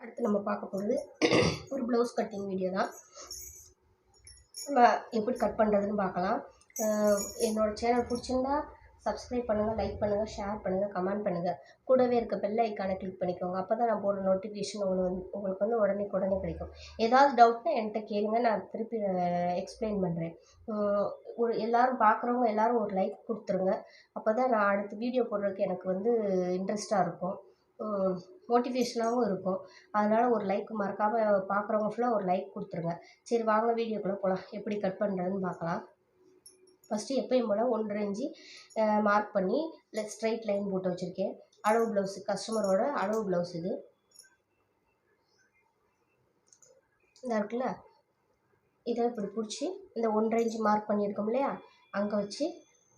அடுத்து நம்ம பார்க்க போகிறது ஒரு ப்ளவுஸ் கட்டிங் வீடியோ தான். நம்ம எப்படி கட் பண்ணுறதுன்னு பார்க்கலாம். என்னோடய சேனல் பிடிச்சிருந்தா சப்ஸ்கிரைப் பண்ணுங்கள், லைக் பண்ணுங்கள், ஷேர் பண்ணுங்கள், கமெண்ட் பண்ணுங்கள். கூடவே இருக்க பெல் ஐக்கானை கிளிக் பண்ணிக்கோங்க. அப்போ தான் நான் போடுற நோட்டிஃபிகேஷன் உங்களுக்கு வந்து உடனே கிடைக்கும். ஏதாவது டவுட்னா என்கிட்ட கேளுங்க, நான் திருப்பி எக்ஸ்பிளைன் பண்ணுறேன். எல்லோரும் பார்க்குறவங்க எல்லோரும் ஒரு லைக் கொடுத்துருங்க. அப்போ தான் நான் அடுத்த வீடியோ போடுறதுக்கு எனக்கு வந்து இன்ட்ரெஸ்ட்டாக இருக்கும், மோட்டிவேஷனாகவும் இருக்கும். அதனால் ஒரு லைக் மறக்காமல் பார்க்குறவங்க ஃபுல்லாக ஒரு லைக் கொடுத்துருங்க. சரி வாங்க வீடியோக்குள்ளே போகலாம். எப்படி கட் பண்ணுறதுன்னு பார்க்கலாம். ஃபஸ்ட்டு எப்பயும் போல் 1.5 இன்ச்சு மார்க் பண்ணி ஸ்ட்ரைட் லைன் போட்டு வச்சுருக்கேன். அளவு ப்ளவுஸு, கஸ்டமரோட அளவு ப்ளவுஸ் இது. இந்த இருக்குல்ல, இதை இப்படி பிடிச்சி இந்த 1.5 இன்ச்சு மார்க் பண்ணியிருக்கோம் இல்லையா, அங்கே வச்சு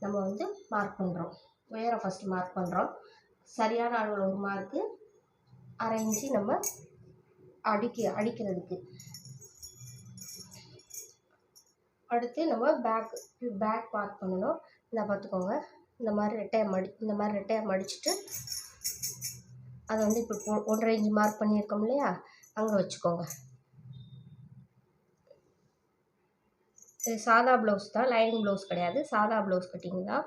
நம்ம வந்து மார்க் பண்ணுறோம். உயரம் ஃபஸ்ட்டு மார்க் பண்ணுறோம். சரியான அளவில் ஒரு மார்க்கு 1/2 இன்ச்சு நம்ம அடிக்கிறதுக்கு. அடுத்து நம்ம பேக் மார்க் பண்ணணும். இந்த பார்த்துக்கோங்க, இந்த மாதிரி ரெட்டையாக மடிச்சுட்டு அதை வந்து இப்போ 1.5 இன்ச்சு மார்க் பண்ணியிருக்கோம் இல்லையா, அங்கே வச்சுக்கோங்க. இது சாதா ப்ளவுஸ் தான், லைனிங் ப்ளவுஸ் கிடையாது, சாதா ப்ளவுஸ் கட்டிங் தான்.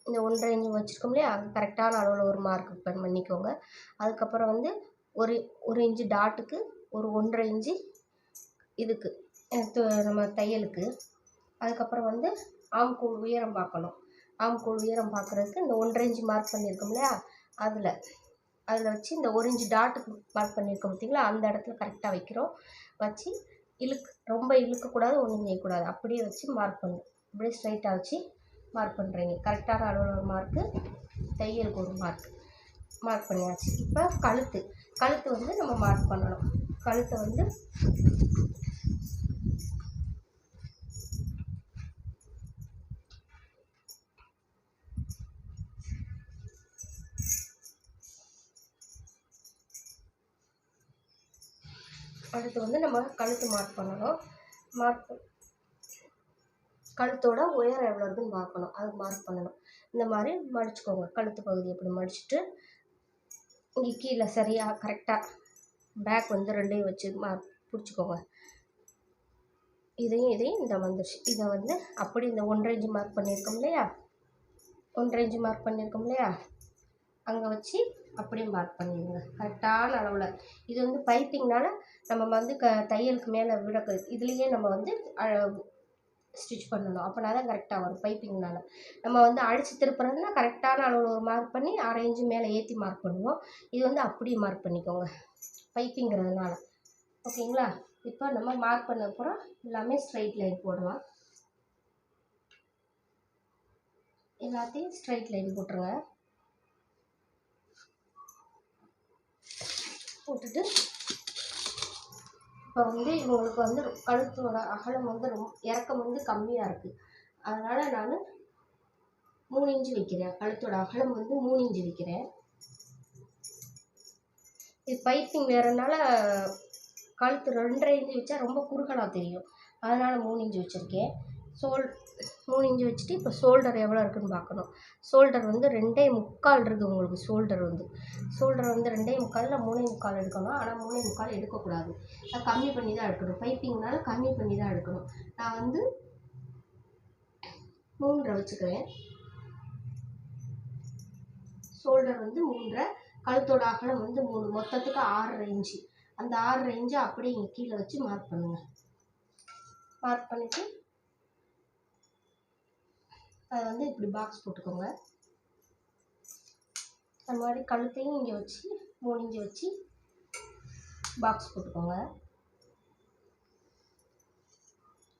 இந்த 1.5 இன்ச்சு வச்சுருக்கோம் இல்லையா, அது கரெக்டான அளவில் ஒரு மார்க் பண்ணிக்கோங்க. அதுக்கப்புறம் வந்து ஒரு இன்ச்சு டாட்டுக்கு ஒரு 1.5 இன்ச்சு இதுக்கு நம்ம தையலுக்கு. அதுக்கப்புறம் வந்து ஆம்கூல் உயரம் பார்க்கணும். ஆம்கூல் உயரம் பார்க்குறதுக்கு இந்த 1.5 இன்ச்சு மார்க் பண்ணியிருக்கோம் இல்லையா, அதில் வச்சு இந்த 1 இன்ச்சு டாட்டுக்கு மார்க் பண்ணியிருக்கோம் பார்த்தீங்களா, அந்த இடத்துல கரெக்டாக வைக்கிறோம். வச்சு ரொம்ப இழுக்கக்கூடாது, ஒன்றும் செய்யக்கூடாது, அப்படியே வச்சு மார்க் பண்ணணும். அப்படியே ஸ்ட்ரைட்டாக வச்சு மார்க் பண்ணுறீங்க. கரெக்டான அளவில் ஒரு மார்க்கு, தையலுக்கு ஒரு மார்க் பண்ணியாச்சு. இப்போ கழுத்து வந்து நம்ம மார்க் பண்ணணும். கழுத்தை வந்து நம்ம கழுத்து மார்க் பண்ணணும். கழுத்தோட உயரம் எவ்வளோ இருக்குன்னு பார்க்கணும், அதுக்கு மார்க் பண்ணணும். இந்த மாதிரி மடிச்சுக்கோங்க. கழுத்து பகுதி எப்படி மடிச்சுட்டு இங்கே கீழே சரியாக கரெக்டாக பேக் வந்து 2ஐயும் வச்சு பிடிச்சிக்கோங்க. இதையும் இந்த வந்துடுச்சு. இதை வந்து அப்படி இந்த 1.5 இன்ச்சு மார்க் பண்ணியிருக்கோம் இல்லையா, 1.5 இன்ச்சு மார்க் பண்ணியிருக்கோம் இல்லையா, அங்கே வச்சு அப்படியே மார்க் பண்ணிடுங்க கரெக்டான அளவில். இது வந்து பைப்பிங்னால நம்ம வந்து தையலுக்கு மேலே இதுலேயே நம்ம வந்து ஸ்டிச் பண்ணணும். அப்படின்னா தான் கரெக்டாக வரும். பைப்பிங்னால நம்ம வந்து அடித்து திருப்புறதுனா கரெக்டான அளவில் ஒரு மார்க் பண்ணி 1/2 இன்ச்சு மேலே ஏற்றி மார்க் பண்ணுவோம். இது வந்து அப்படியே மார்க் பண்ணிக்கோங்க பைப்பிங்கிறதுனால. ஓகேங்களா? இப்போ நம்ம மார்க் பண்ண அப்புறம் எல்லாமே ஸ்ட்ரைட் லைன் போடலாம். எல்லாத்தையும் ஸ்ட்ரைட் லைன் போட்டுருங்க. போட்டுட்டு இப்போ வந்து இவங்களுக்கு வந்து கழுத்தோட அகலம் வந்து இறக்கம் வந்து கம்மியாக இருக்குது. அதனால் நான் 3 இன்ச்சு வைக்கிறேன். கழுத்தோட அகலம் வந்து 3 இன்ச்சு வைக்கிறேன். இது பைப்பிங் வேறனால கழுத்து 2.5 இன்ச்சு வச்சா ரொம்ப குறுகலாக தெரியும். அதனால் 3 இன்ச்சு வச்சுருக்கேன். 3 இன்ச்சு வச்சுட்டு இப்போ ஷோல்டர் எவ்வளோ இருக்குதுன்னு பார்க்கணும். ஷோல்டர் வந்து 2.25 இருக்குது உங்களுக்கு. ஷோல்டர் வந்து 2.25 3.25 எடுக்கணும். ஆனால் 3.25 எடுக்கக்கூடாது, கம்மி பண்ணி தான் எடுக்கணும். பைப்பிங்னால கம்மி பண்ணி தான் எடுக்கணும். நான் வந்து 3.5 வச்சுக்கிறேன். ஷோல்டர் வந்து 3.5, கழுத்தோட அகலம் வந்து 3, மொத்தத்துக்கு 6.5 இன்ச்சு. அந்த 6.5 இன்ச்சு அப்படியே இங்கே கீழே வச்சு மார்க் பண்ணுங்கள். மார்க் பண்ணிவிட்டு அதை வந்து இப்படி பாக்ஸ் போட்டுக்கோங்க. அந்த மாதிரி கழுத்தையும் இங்கே வச்சு 3 இன்ச்சு வச்சு பாக்ஸ் போட்டுக்கோங்க.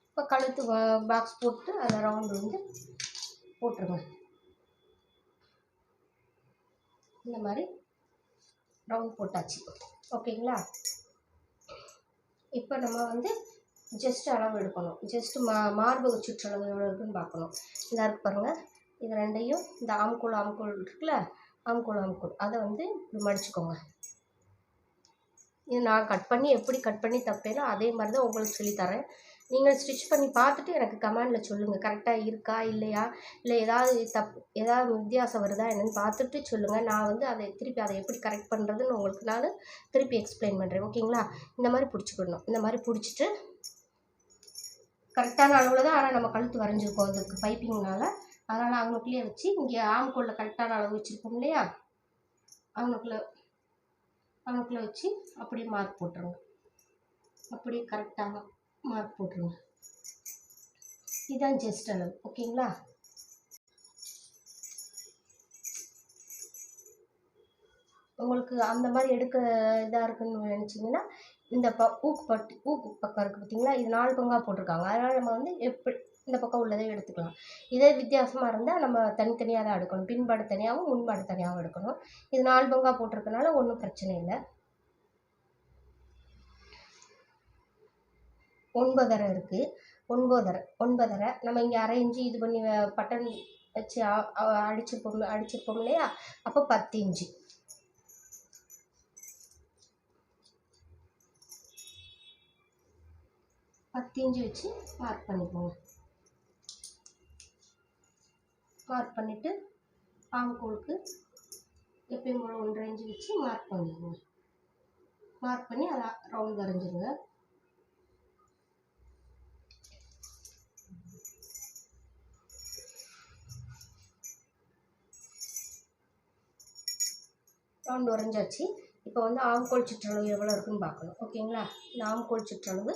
இப்போ கழுத்து பாக்ஸ் போட்டு அதில் ரவுண்டு வந்து போட்டுருங்க. இந்த மாதிரி ரவுண்ட் போட்டாச்சு. ஓகேங்களா? இப்போ நம்ம வந்து ஜஸ்ட் அளவு எடுக்கணும். ஜஸ்ட்டு மார்பக சுற்றளவு எவ்வளோ இருக்குதுன்னு பார்க்கணும். இந்த இருக்கு பாருங்கள், இது 2ஐயும் இந்த ஆம்கோல் இருக்குல்ல, ஆம்கோல் அதை வந்து இப்படி மடிச்சுக்கோங்க. இது நான் எப்படி கட் பண்ணி தப்பேனோ அதே மாதிரி தான் உங்களுக்கு சொல்லித்தரேன். நீங்கள் ஸ்டிச் பண்ணி பார்த்துட்டு எனக்கு கமெண்டில் சொல்லுங்கள், கரெக்டாக இருக்கா இல்லையா, இல்லை ஏதாவது வித்தியாசம் வருதா என்னென்னு பார்த்துட்டு சொல்லுங்கள். நான் வந்து அதை எப்படி கரெக்ட் பண்ணுறதுன்னு உங்களுக்கு நான் திருப்பி எக்ஸ்பிளைன் பண்ணுறேன். ஓகேங்களா? இந்த மாதிரி பிடிச்சிக்கிடணும். இந்த மாதிரி பிடிச்சிட்டு கரெக்டான அளவில் தான், ஆனால் நம்ம கழுத்து வரைஞ்சிருக்கோம் அதுக்கு பைப்பிங்னால. அதனால் அவங்களுக்குள்ளேயே வச்சு இங்கே ஆம்கோலில் கரெக்டான அளவு வச்சுருக்கோம் இல்லையா, அவங்களுக்குள்ளே வச்சு அப்படியே மார்க் போட்டுருங்க. அப்படியே கரெக்டாக மார்க் போட்டுருங்க. இதுதான் ஜஸ்ட் அளவு. ஓகேங்களா? உங்களுக்கு அந்த மாதிரி எடுக்க இதாக இருக்குன்னு நினச்சிங்கன்னா இந்த ஊக்கு பக்கம் இருக்குது பார்த்தீங்களா, இது 4 பங்காக போட்டிருக்காங்க. அதனால் நம்ம வந்து எப்படி இந்த பக்கம் உள்ளதை எடுத்துக்கலாம். இதே வித்தியாசமாக இருந்தால் நம்ம தனித்தனியாக தான் எடுக்கணும். பின்பாடு தனியாகவும் முன்பாடு தனியாகவும் எடுக்கணும். இது 4 பங்காக போட்டிருக்கனால ஒன்றும் பிரச்சனை இல்லை. 9 இருக்குது. 9 நம்ம இங்கே அரை இன்ச்சு இது பண்ணி பட்டன் வச்சு அடிச்சிருப்போம் இல்லையா, அப்போ 10 இன்ச்சு. 10 இன்ச்சு வச்சு மார்க் பண்ணிக்கோங்க. மார்க் பண்ணிவிட்டு ஆம்கோலுக்கு எப்பயும் போல 1.5 இன்ச்சு வச்சு மார்க் பண்ணிக்கோங்க. மார்க் பண்ணி அதை ரவுண்ட் வரைஞ்சிருங்க. ரவுண்ட் வரைஞ்சாச்சு. இப்போ வந்து ஆம்கோல் சுற்றளவு எவ்வளோ இருக்குன்னு பார்க்கணும். ஓகேங்களா? இந்த ஆம்கோல் சுற்றளவு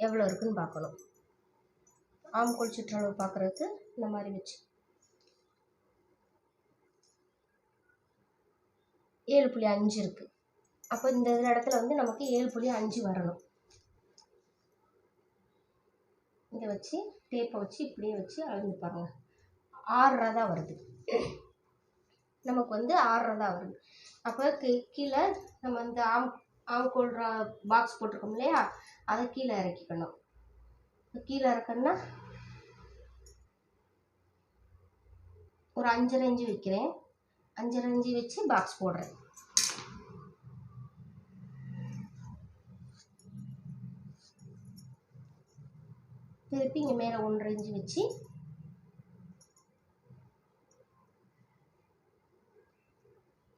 எவ்வளோ இருக்குன்னு பார்க்கணும். ஆம்கோல் சுற்றளவு பார்க்குறதுக்கு இந்த மாதிரி வச்சு 7.5 இருக்குது. அப்போ இந்த இடத்துல வந்து நமக்கு 7.5 வரணும். இதை வச்சு டேப்பை வச்சு இப்படியே வச்சு அளந்து பாருங்க. 6.5 தான் வருது. நமக்கு வந்து 6.5 தான் வருது. அப்போ கீழே நம்ம இந்த ஆம்கோல் பாக்ஸ் போட்டிருக்கோம் இல்லையா, அதை கீழே இறக்கிக்கணும். கீழே இறக்கணும்னா ஒரு 5.5 இன்ச்சு வைக்கிறேன். 5.5 இன்ச்சு வச்சு பாக்ஸ் போடுறேன். திருப்பி இங்கே மேலே 1.5 இன்ச்சு வச்சு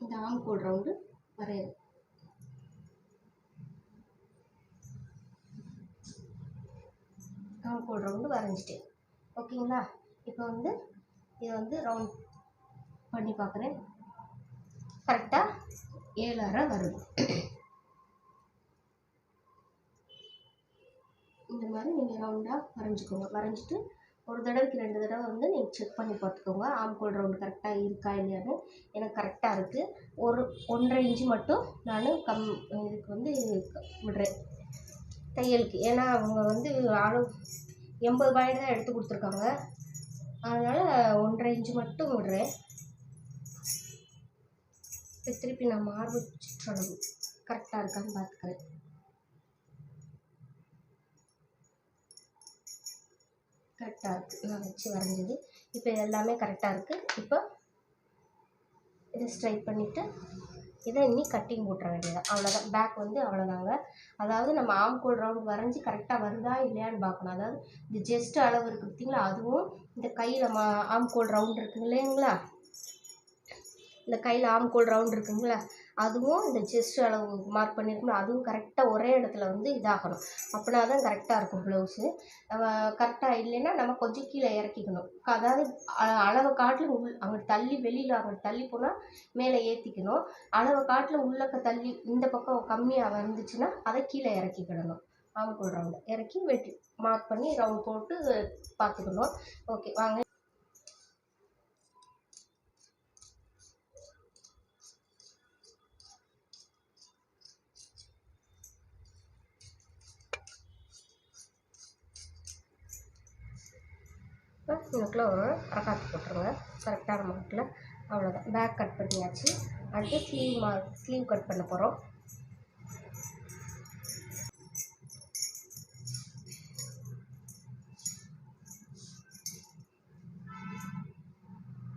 இந்த ஆம்கோல் ரவுண்டு வரையணும். ஆம்கோல் ரவுண்டு வரைஞ்சிட்டேன். ஓகேங்களா? இப்போ வந்து இதை வந்து ரவுண்ட் பண்ணி பார்க்குறேன். கரெக்டாக 7.5 வருது. இந்த மாதிரி நீங்கள் ரவுண்டாக வரைஞ்சிக்கோங்க. வரைஞ்சிட்டு ஒரு தடவைக்கு 2 தடவை வந்து நீங்கள் செக் பண்ணி பார்த்துக்கோங்க ஆம்கோல் ரவுண்டு கரெக்டாக இருக்கா இல்லையான்னு. எனக்கு கரெக்டாக இருக்குது. ஒரு 1.5 இன்ச்சு மட்டும் நான் இதுக்கு வந்து விடுறேன் தையலுக்கு. ஏன்னா அவங்க வந்து 80 பாயிண்ட் தான் எடுத்து கொடுத்துருக்காங்க. அதனால் 1.5 இன்ச்சு மட்டும் விடுறேன். இப்போ திருப்பி நான் மார்பு சுற்றளவு கரெக்டாக இருக்கான்னு பார்த்துக்கிறேன். கரெக்டாக இருக்குது. நான் வச்சு வரைஞ்சது இப்போ எல்லாமே கரெக்டாக இருக்குது. இப்போ இதை ஸ்ட்ரைட் பண்ணிவிட்டு இதை இன்னி கட்டிங் போட்டுற வேண்டியதான். அவ்வளோதான். பேக் வந்து அவ்வளோதாங்க. அதாவது நம்ம ஆம்கோல் ரவுண்ட் வரைஞ்சி கரெக்டாக வருதா இல்லையான்னு பார்க்கணும். அதாவது இந்த ஜஸ்ட் அளவு இருக்குது பார்த்தீங்களா, அதுவும் இந்த கையில் ஆம்கோல் ரவுண்ட் இருக்குங்க இல்லைங்களா, இந்த கையில் ஆம்கோல் ரவுண்ட் இருக்குங்களா, அதுவும் இந்த செஸ்ட் அளவு மார்க் பண்ணியிருக்கணும், அதுவும் கரெக்டாக ஒரே இடத்துல வந்து இதாகணும். அப்படின்னா தான் கரெக்டாக இருக்கும் ப்ளவுஸு. கரெக்டாக இல்லைன்னா நம்ம கொஞ்சம் கீழே இறக்கிக்கணும். அதாவது அளவை காட்டில் அங்கிட்டு தள்ளி வெளியில் அங்கிட்டு தள்ளி போனால் மேலே ஏற்றிக்கணும். அளவை காட்டில் உள்ளக்க தள்ளி இந்த பக்கம் கம்மியாக வந்துச்சுன்னா அதை கீழே இறக்கிக்கிடணும். ஆம்கோல் ரவுண்டு இறக்கி வெட்டி மார்க் பண்ணி ரவுண்ட் போட்டு பார்த்துக்கணும். ஓகே, வாங்க. இன்னுக்குள்ள ஒரு அரக்காத்து போட்டுருங்க கரெக்டான மார்க்கில். அவ்வளோதான். பேக் கட் பண்ணியாச்சு. அடுத்து ஸ்லீவ் கட் பண்ண போகிறோம்.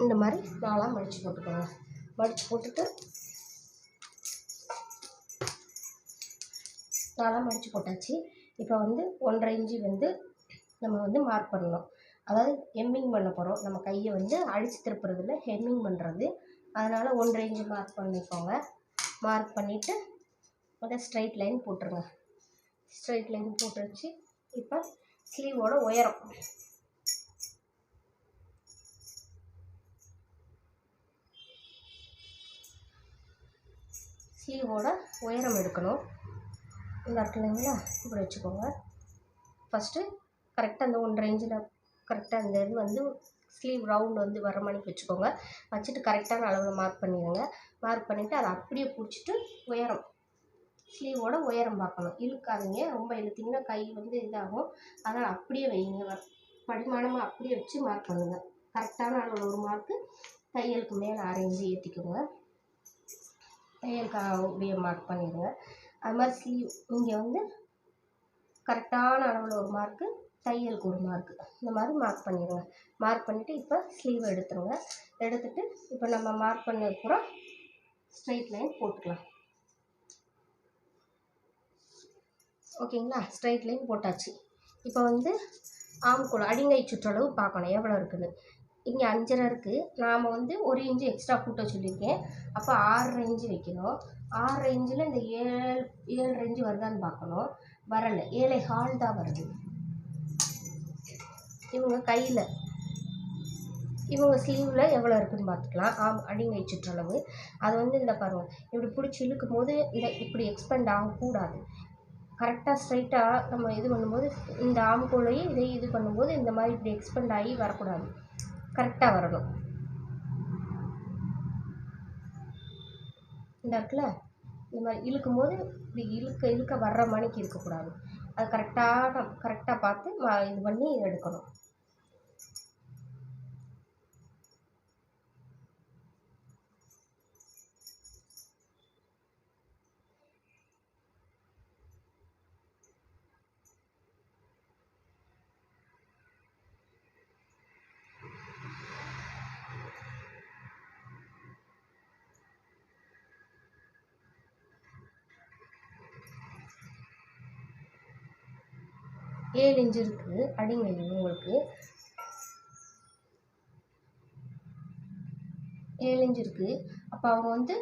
இந்த மாதிரி 4ஆக மடித்து போட்டுக்கோங்க. மடித்து போட்டுட்டு 4ஆக மடித்து போட்டாச்சு. இப்போ வந்து 1.5 இன்ச்சு வந்து நம்ம வந்து மார்க் பண்ணணும். அதாவது ஹெம்மிங் பண்ண போகிறோம். நம்ம கையை வந்து அடித்து திருப்புறதில்ல, ஹெம்மிங் பண்ணுறது. அதனால் 1.5 இன்ச்சு மார்க் பண்ணிக்கோங்க. மார்க் பண்ணிவிட்டு அதை ஸ்ட்ரைட் லைன் போட்டுருங்க. ஸ்ட்ரைட் லைன் போட்டு வச்சு இப்போ ஸ்லீவோட உயரம் எடுக்கணும். இந்த இடத்துலங்களா இப்படி வச்சுக்கோங்க. ஃபஸ்ட்டு கரெக்டாக அந்த 1.5 இன்ச்சில் கரெக்டாக அந்த இது வந்து ஸ்லீவ் ரவுண்ட் வந்து வர மணிக்கு வச்சுக்கோங்க. வச்சுட்டு கரெக்டான அளவில் மார்க் பண்ணிடுங்க. மார்க் பண்ணிவிட்டு அதை அப்படியே பிடிச்சிட்டு உயரம் ஸ்லீவோட உயரம் பார்க்கணும். இழுக்காதீங்க. ரொம்ப இழுத்திங்கன்னா கை வந்து இதாகும். அதனால் அப்படியே வைங்க. படிமானமாக அப்படியே வச்சு மார்க் பண்ணுங்கள். கரெக்டான அளவில் ஒரு மார்க்கு தையலுக்கு மேலே 1/2 இன்ச்சு ஏற்றிக்கோங்க. தையலுக்கு அப்படியே மார்க் பண்ணிடுங்க. அது மாதிரி ஸ்லீவ் இங்கே வந்து கரெக்டான அளவில் ஒரு மார்க்கு, தையலுக்கு ஒரு மார்க்கு, இந்த மாதிரி மார்க் பண்ணிடுங்க. மார்க் பண்ணிவிட்டு இப்போ ஸ்லீவை எடுத்துருங்க. எடுத்துகிட்டு இப்போ நம்ம மார்க் பண்ண பூரா ஸ்ட்ரைட் லைன் போட்டுக்கலாம். ஓகேங்களா? ஸ்ட்ரைட் லைன் போட்டாச்சு. இப்போ வந்து ஆம்கோல் அடிங்கை சுற்றளவு பார்க்கணும் எவ்வளோ இருக்குதுன்னு. இங்கே 5.5 இருக்குது. நாம் வந்து 1 இன்ச்சு எக்ஸ்ட்ரா கூட்ட சொல்லியிருக்கேன். அப்போ 6.5 இன்ச்சு வைக்கணும். 6.5 இன்ச்சில் இந்த 7.5 இன்ச்சு வருதான்னு பார்க்கணும். வரலை, 7.25 தான் வருது. இவங்க கையில் இவங்க ஸ்லீவில் எவ்வளோ இருக்குதுன்னு பார்த்துக்கலாம். அடிங்கை சுற்றளவு அது வந்து இந்த பாருங்கள், இப்படி பிடிச்சி இழுக்கும் போது இதை இப்படி எக்ஸ்பெண்ட் ஆகக்கூடாது. கரெக்டாக ஸ்ட்ரைட்டாக நம்ம இது பண்ணும்போது இந்த ஆம்கோலையும் இதை இது பண்ணும்போது இந்த மாதிரி இப்படி எக்ஸ்பெண்ட் ஆகி வரக்கூடாது. கரெக்டாக வரணும். இந்த இடத்துல இந்த மாதிரி இழுக்கும்போது இப்படி இழுக்க வர்ற மணிக்கு இருக்கக்கூடாது. அது கரெக்டாக பார்த்து இது பண்ணி எடுக்கணும். ஏழு இன்ச்சு இருக்குது அடிங்கை உங்களுக்கு. 7 இன்ச்சு இருக்குது. அப்போ அவங்க வந்து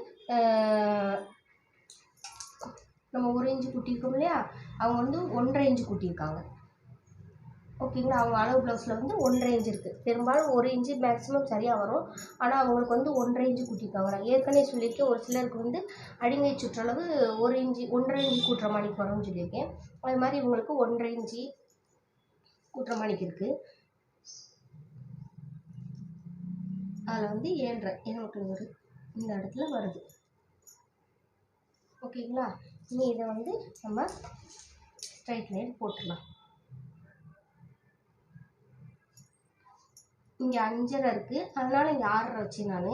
நம்ம 1 இன்ச்சு கூட்டியிருக்கோம் இல்லையா, அவங்க வந்து 1.5 இன்ச்சு கூட்டியிருக்காங்க. ஓகேங்களா? அவங்க அளவு ப்ளவுஸில் வந்து 1.5 இன்ச்சு இருக்குது. பெரும்பாலும் 1 இன்ச்சு மேக்ஸிமம் சரியாக வரும். ஆனால் அவங்களுக்கு வந்து 1.5 இன்ச்சு கூட்டியிருக்காங்க. நான் ஏற்கனவே சொல்லியிருக்கேன், ஒரு சிலருக்கு வந்து அடிங்கை சுற்றளவு 1 இன்ச்சு 1.5 இன்ச்சு கூட்டுற மணிக்கு வரும்னு சொல்லியிருக்கேன். அது மாதிரி இவங்களுக்கு 1.5 இன்ச்சு கூட்டுற மணிக்கு இருக்குது. அதில் வந்து 7.5 எனக்கு ஒரு இந்த இடத்துல வருது. ஓகேங்களா? இனி இதை வந்து நம்ம ஸ்ட்ரைட் லைன் போட்டுடலாம். இங்கே 5.5 இருக்குது, அதனால் இங்கே 6.5 வச்சு நான்.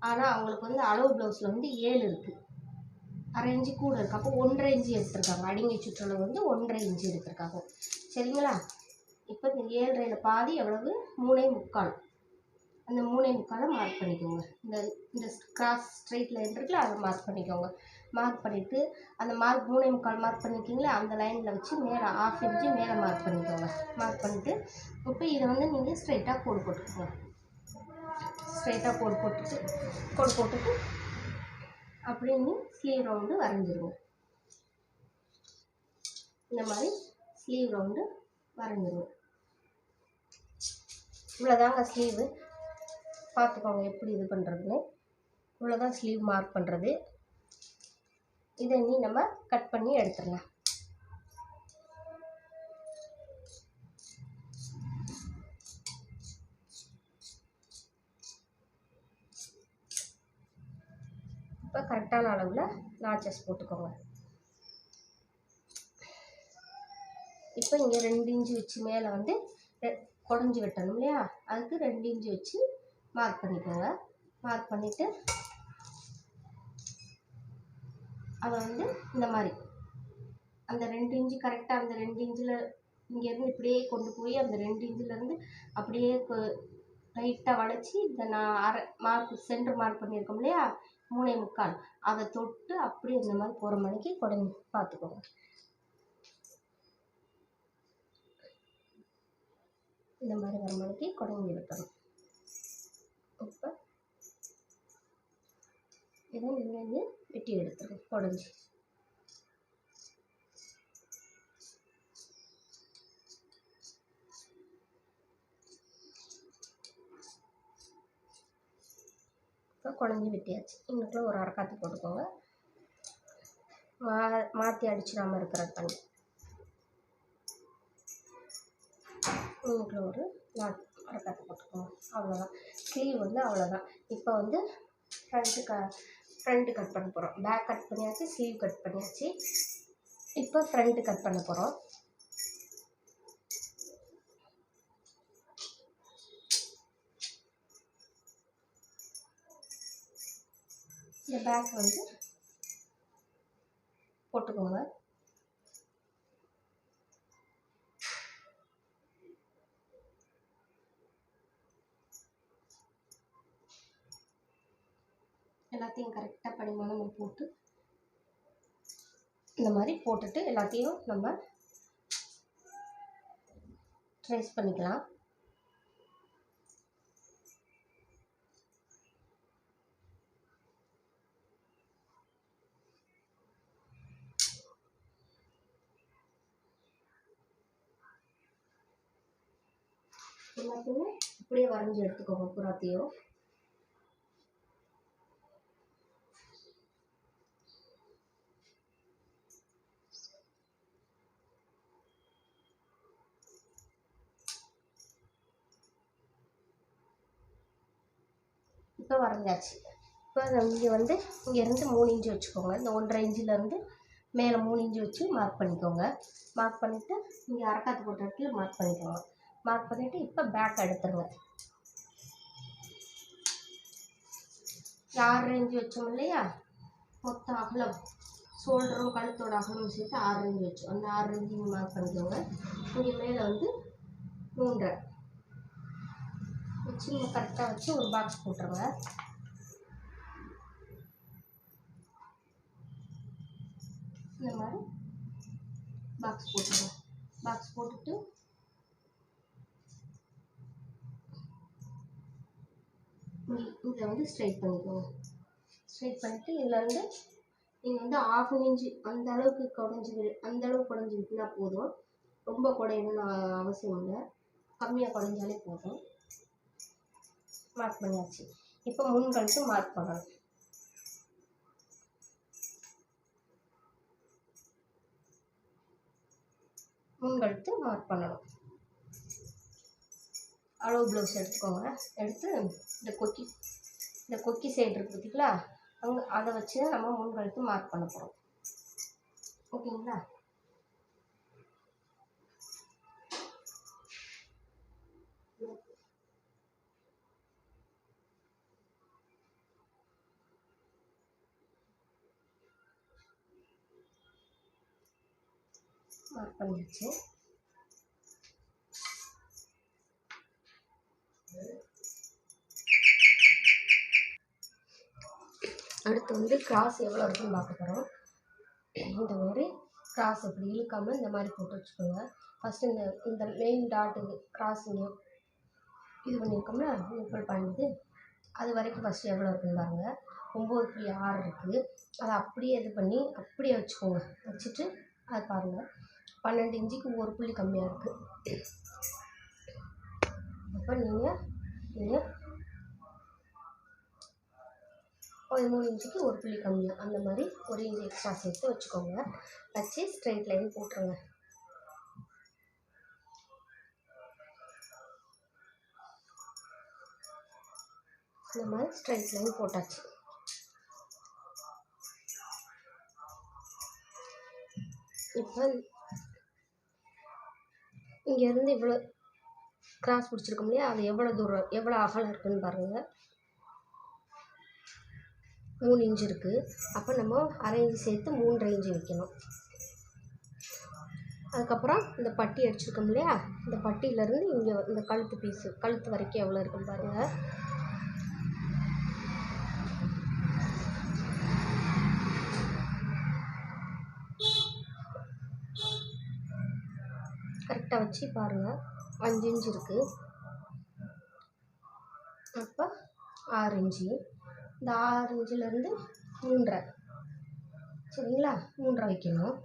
ஆனால் அவங்களுக்கு வந்து அளவு ப்ளவுஸில் வந்து 7 இருக்குது, 1/2 இன்ச்சு கூட இருக்குது. அப்போ 1.5 இன்ச்சு எடுத்துருக்காங்க. அடிங்கை சுற்றளவு வந்து 1.5 இன்ச்சு எடுத்துருக்காங்க. சரிங்களா? இப்போ இந்த 7.5ல் பாதி எவ்வளவு? 3.25. அந்த 3.25 மார்க் பண்ணிக்கோங்க. இந்த கிராஸ் ஸ்ட்ரைட் லைன் இருக்குல்ல, அதை மார்க் பண்ணிக்கோங்க. மார்க் பண்ணிவிட்டு அந்த மார்க் 3.25 மார்க் பண்ணியிருக்கீங்களா, அந்த லைனில் வச்சு மேலே 1/2 இன்ச்சு மேலே மார்க் பண்ணிக்கோங்க. மார்க் பண்ணிவிட்டு இப்போ இதை வந்து நீங்கள் ஸ்ட்ரைட்டாக கோடு போட்டுக்கோங்க. ஸ்ட்ரைட்டாக கோடு போட்டுட்டு அப்படியே ஸ்லீவ் ரவுண்டு வரைஞ்சிருங்க. இந்த மாதிரி ஸ்லீவ் ரவுண்டு வரைஞ்சிருங்க. இவ்வளோதாங்க ஸ்லீவு. பார்த்துக்கோங்க எப்படி இது பண்ணுறதுன்னு. இவ்வளோதான் ஸ்லீவ் மார்க் பண்ணுறது. இதை நம்ம கட் பண்ணி எடுத்துடலாம். இப்போ கரெக்டான அளவில் நாச்சஸ் போட்டுக்கோங்க. இப்போ இங்கே 2 இன்ச்சு வச்சு மேலே வந்து குடஞ்சி வெட்டணும் இல்லையா, அதுக்கு 2 இன்ச்சு வச்சு மார்க் பண்ணிக்கோங்க. மார்க் பண்ணிவிட்டு அதை வந்து இந்த மாதிரி அந்த 2 இன்ச்சு கரெக்டாக அந்த 2 இன்ச்சில் இங்கேருந்து இப்படியே கொண்டு போய் அந்த 2 இன்ச்சிலேருந்து அப்படியே லைட்டாக வளைச்சி இந்த நான் மார்க் சென்டர் மார்க் பண்ணியிருக்கோம் இல்லையா 3.25, அதை தொட்டு அப்படியே இந்த மாதிரி போகிற மணிக்கு குடஞ்சி பார்த்துக்கோங்க. இந்த மாதிரி வர மாதிரி குடஞ்சி விட்டணும். இப்போ இதை நீங்கள் வெட்டி எடுத்துருங்க குடஞ்சி. இப்போ குடஞ்சி வெட்டியாச்சு. இன்னுக்குள்ள ஒரு அரைக்காத்து போட்டுக்கோங்க, மாற்றி அடிச்சிடாமல் இருக்கிறது பண்ணி. இன்னுக்குள்ள ஒரு அரைக்காத்து போட்டுக்கோங்க. அவ்வளோதான். ஸ்லீவ் வந்து அவ்வளோதான். இப்போ வந்து ஃப்ரண்ட்டு கட் பண்ண போகிறோம். பேக் கட் பண்ணியாச்சு, ஸ்லீவ் கட் பண்ணியாச்சு. இப்போ ஃப்ரண்ட்டு கட் பண்ண போகிறோம். இந்த பேக் வந்து போட்டுக்கோங்க. எல்லாத்தையும் கரெக்டாக படிமானம் போட்டு இந்த மாதிரி போட்டுட்டு எல்லாத்தையும் நம்ம ட்ரேஸ் பண்ணிக்கலாம். எல்லாத்தையும் இப்படியே வரைஞ்சி எடுத்துக்கோங்க பூராத்தையும். இப்போ வரைஞ்சாச்சு. இப்போ இங்கே வந்து இங்கேருந்து 3 இன்ச்சு வச்சுக்கோங்க. இந்த 1.5 இன்ச்சிலேருந்து மேலே 3 இன்ச்சு வச்சு மார்க் பண்ணிக்கோங்க. மார்க் பண்ணிவிட்டு இங்கே அரைக்காத்து போட்ட இடத்துல மார்க் பண்ணிக்கோங்க. மார்க் பண்ணிவிட்டு இப்போ பேக் எடுத்துருங்க. 6 இன்ச்சு வச்சோம் இல்லையா, மொத்தம் அகலம் ஷோல்டரும் கழுத்தோட அகலம் சேர்த்து 6 இன்ச்சு வச்சோம். அந்த 6 இன்ச்சு மார்க் பண்ணிக்கோங்க. இங்கே மேலே வந்து 3.5 வச்சு நீங்கள் கரெக்டாக வச்சு ஒரு பாக்ஸ் போட்டுருங்க. இந்த மாதிரி பாக்ஸ் போட்டுருங்க. பாக்ஸ் போட்டுட்டு இதை வந்து ஸ்ட்ரைட் பண்ணிக்கோங்க. ஸ்ட்ரைட் பண்ணிவிட்டு இதிலேருந்து நீங்கள் வந்து 1/2 இன்ச்சு அந்த அளவுக்கு குடஞ்சிக்கிட்டா போதும். ரொம்ப குடையணும்னு அவசியம் இல்லை, கம்மியாக குடஞ்சாலே போதும். மார்க் பண்ணியாச்சு. இப்போ முன்கழுத்து மார்க் பண்ணணும். முன்கழுத்து மார்க் பண்ணணும். அளவு ப்ளவுஸ் எடுத்துக்கோங்க. எடுத்து இந்த கொக்கி சைடு இருக்குது பார்த்திங்களா, அதை வச்சு தான் நம்ம முன்கழுத்து மார்க் பண்ண போகிறோம். ஓகேங்களா? மார்க் பண்ணியாச்சு. அடுத்து வந்து கிராஸ் எவ்வளோ இருக்குன்னு பார்க்க போகிறோம். இந்த மாதிரி கிராஸ் எப்படி இழுக்காமல் இந்த மாதிரி போட்டு வச்சுக்கோங்க. ஃபஸ்ட்டு இந்த மெயின் டாட்டு கிராஸ் இங்கே இது பண்ணியிருக்கோம்னா ஈக்குவல் பண்ணிட்டு அது வரைக்கும் ஃபஸ்ட்டு எவ்வளோ இருக்குன்னு பாருங்கள். 9.6 இருக்குது. அதை அப்படியே இது பண்ணி அப்படியே வச்சுக்கோங்க. வச்சுட்டு அது பாருங்கள் 12 இன்ச்சுக்கு ஒரு புள்ளி கம்மியாக இருக்குது. அப்போ நீங்கள் 13 இன்ச்சுக்கு ஒரு புள்ளி கம்மியாக அந்த மாதிரி 1 இன்ச்சு எக்ஸ்ட்ரா சேர்த்து வச்சுக்கோங்க. வச்சு ஸ்ட்ரைட் லைன் போட்டுருங்க. இந்த மாதிரி ஸ்ட்ரைட் லைன் போட்டாச்சு. இப்போ இங்கேருந்து இவ்வளோ கிராஸ் பிடிச்சிருக்கோம் இல்லையா, அது எவ்வளோ அகலம் இருக்குதுன்னு பாருங்கள். 3 இன்ச்சு இருக்குது. அப்போ நம்ம 1/2 இன்ச்சு சேர்த்து 3.5 இன்ச்சு வைக்கணும். அதுக்கப்புறம் இந்த பட்டி அடிச்சிருக்கோம் இல்லையா, இந்த பட்டியிலேருந்து இங்கே இந்த கழுத்து வரைக்கும் எவ்வளோ இருக்குன்னு பாருங்கள். கரெக்டாக வச்சு பாருங்கள். 5 இன்ச் இருக்குது, அப்போ 6 இன்ச்சு. இந்த 6 இன்ச்சிலேருந்து 3.5, சரிங்களா? 3.5 வைக்கணும்.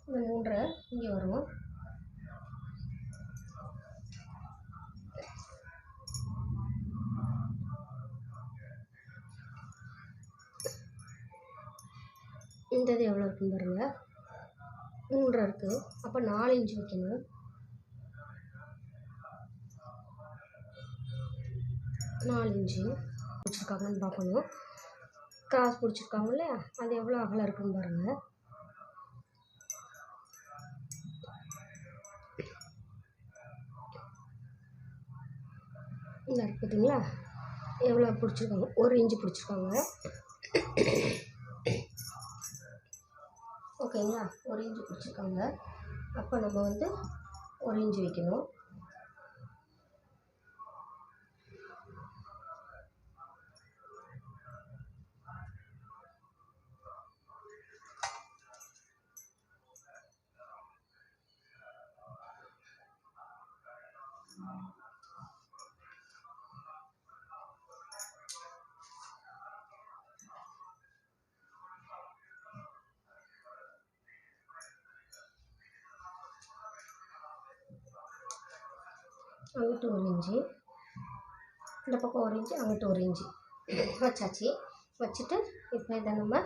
இந்த 3.5 இங்கே வரும். இந்த இது எவ்வளோ இருக்குன்னு பாருங்கள், 3.5 இருக்குது. அப்போ 4 இன்ச்சு வைக்கணும். 4 இன்ச்சு பிடிச்சிருக்காங்கன்னு பார்க்கணும். கிராஸ் பிடிச்சிருக்காங்க இல்லையா, அது எவ்வளோ அகலம் இருக்குன்னு பாருங்கள். இந்த இருக்குதுங்களா, எவ்வளோ பிடிச்சிருக்காங்க, 1 இன்ச்சு பிடிச்சிருக்காங்க. ஓகேங்களா, 1 இன்ச்சு பிடிச்சிருக்காங்க. அப்போ நம்ம வந்து 1 இன்ச்சு வைக்கணும். அங்கிட்டு 1 இன்ச்சு, இந்த பக்கம் 1 இன்ச்சு, அங்கிட்டு 1 இன்ச்சு வச்சாச்சு. வச்சுட்டு இப்போ இதை நம்ம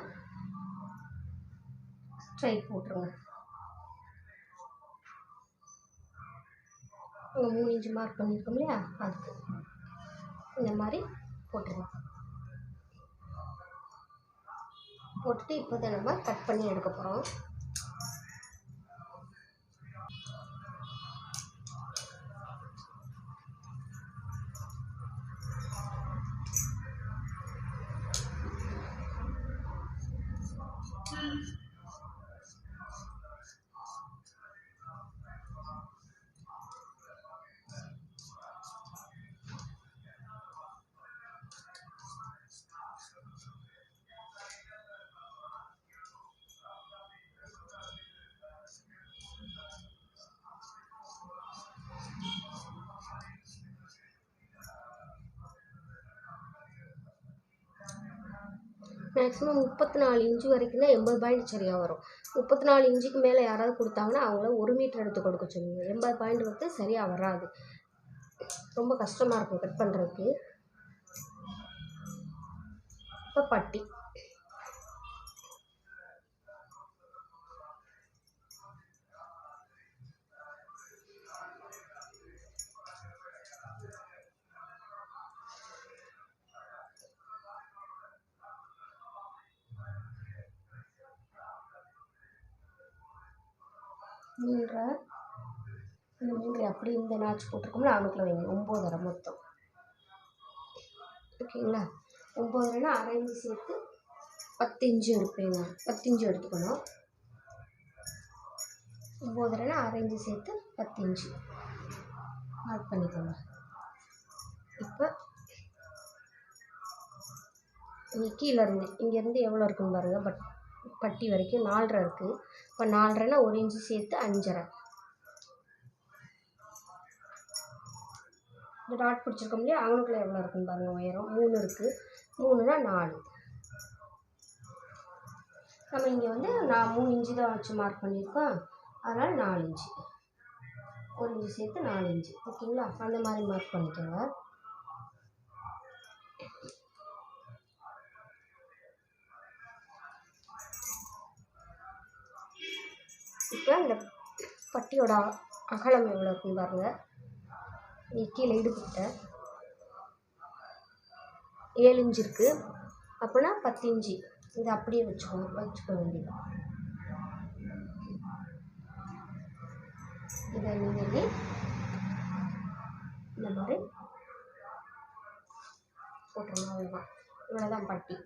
ஸ்ட்ரைட் போட்டுருங்க. அங்கே 3 இன்ச்சு மார்க் பண்ணியிருக்கோம் இல்லையா, அதுக்கு இந்த மாதிரி போட்டுருங்க. போட்டுட்டு இப்போ இதை நம்ம கட் பண்ணி எடுக்க போகிறோம். மேக்ஸிமம் 34 இன்ச்சு வரைக்கும் தான் 80 பாயிண்ட் சரியாக வரும். 34 இன்ச்சுக்கு மேலே யாராவது கொடுத்தாங்கன்னா அவங்கள 1 மீட்டர் எடுத்து கொடுக்க சொல்லுங்கள். 80 பாயிண்ட் வந்து சரியாக வராது, ரொம்ப கஷ்டமாக இருக்கும் கட் பண்ணுறதுக்கு. இப்போ பட்டி மூன்றரை, இந்த 3 அப்படி இந்த நாச்சு போட்டிருக்கோம்ல அவனுக்குள்ள வைங்க. 9.5 மொத்தம். ஓகேங்களா, 9.5னா அரை இன்ச்சு சேர்த்து 10 இன்ச்சு எடுப்பேங்க. 10 இன்ச்சு எடுத்துக்கணும். 9.5னா அரை இன்ச்சு சேர்த்து 10 இன்ச்சு மார்க் பண்ணிக்கோங்க. இப்போ இங்கே கீழே இருந்து இங்கேருந்து எவ்வளோ இருக்குன்னு பாருங்கள். பட்டி வரைக்கும் 4.5 இருக்குது. இப்போ 4.5னா 1 இன்ச்சு சேர்த்து 5.5. இந்த டாட் பிடிச்சிருக்கோம் இல்லையா, அவனுக்குள்ள எவ்வளோ இருக்குன்னு பாருங்கள். உயரம் 3 இருக்குது. 3னா 4. நம்ம இங்கே வந்து நான் 3 இன்ச்சு தான் வச்சு மார்க் பண்ணியிருக்கோம், அதனால் 4 இன்ச்சு, 1 இன்ச்சு சேர்த்து 4 இன்ச்சு. ஓகேங்களா, அந்த மாதிரி மார்க் பண்ணிக்கோங்க. இப்போ இந்த பட்டியோட அகலம் எவ்வளோ இருக்குன்னு பாருங்கள். நீ கீழே இடுப்புக்கிட்ட 7 இன்ச்சு இருக்குது. அப்படின்னா 10 இன்ச்சு இதை அப்படியே வச்சுக்க வேண்டியது. இதை நீங்கள் இந்த மாதிரி போட்டுருங்க. அவ்வளோதான், இவ்வளோதான் பட்டி.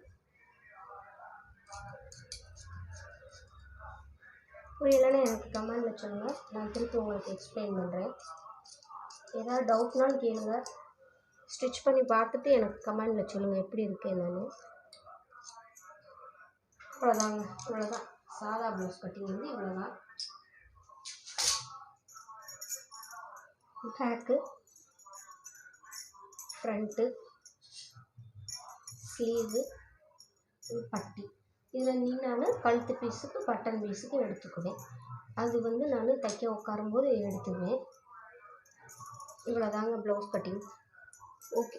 புரியலைன்னா எனக்கு கமெண்டில் சொல்லுங்கள், நான் திருப்பி உங்களுக்கு எக்ஸ்பிளைன் பண்ணுறேன். ஏதாவது டவுட்னாலும் கேளுங்க, ஸ்டிச் பண்ணி பார்த்துட்டு எனக்கு கமெண்டில் சொல்லுங்கள் எப்படி இருக்குது என்னன்னு. அவ்வளோதாங்க, இவ்வளோதான் சாதா ப்ளவுஸ் கட்டிங் வந்து இவ்வளோதான். பேக்கு, ஃப்ரண்ட்டு, ஸ்லீவு, பட்டி. இதில் நான் கழுத்து பீஸுக்கு பட்டன் பீஸுக்கு எடுத்துக்குவேன். அது நான் தைக்க உட்காரும்போது எடுத்துக்குவேன். இவ்வளோதாங்க ப்ளவுஸ் கட்டிங். ஓகே.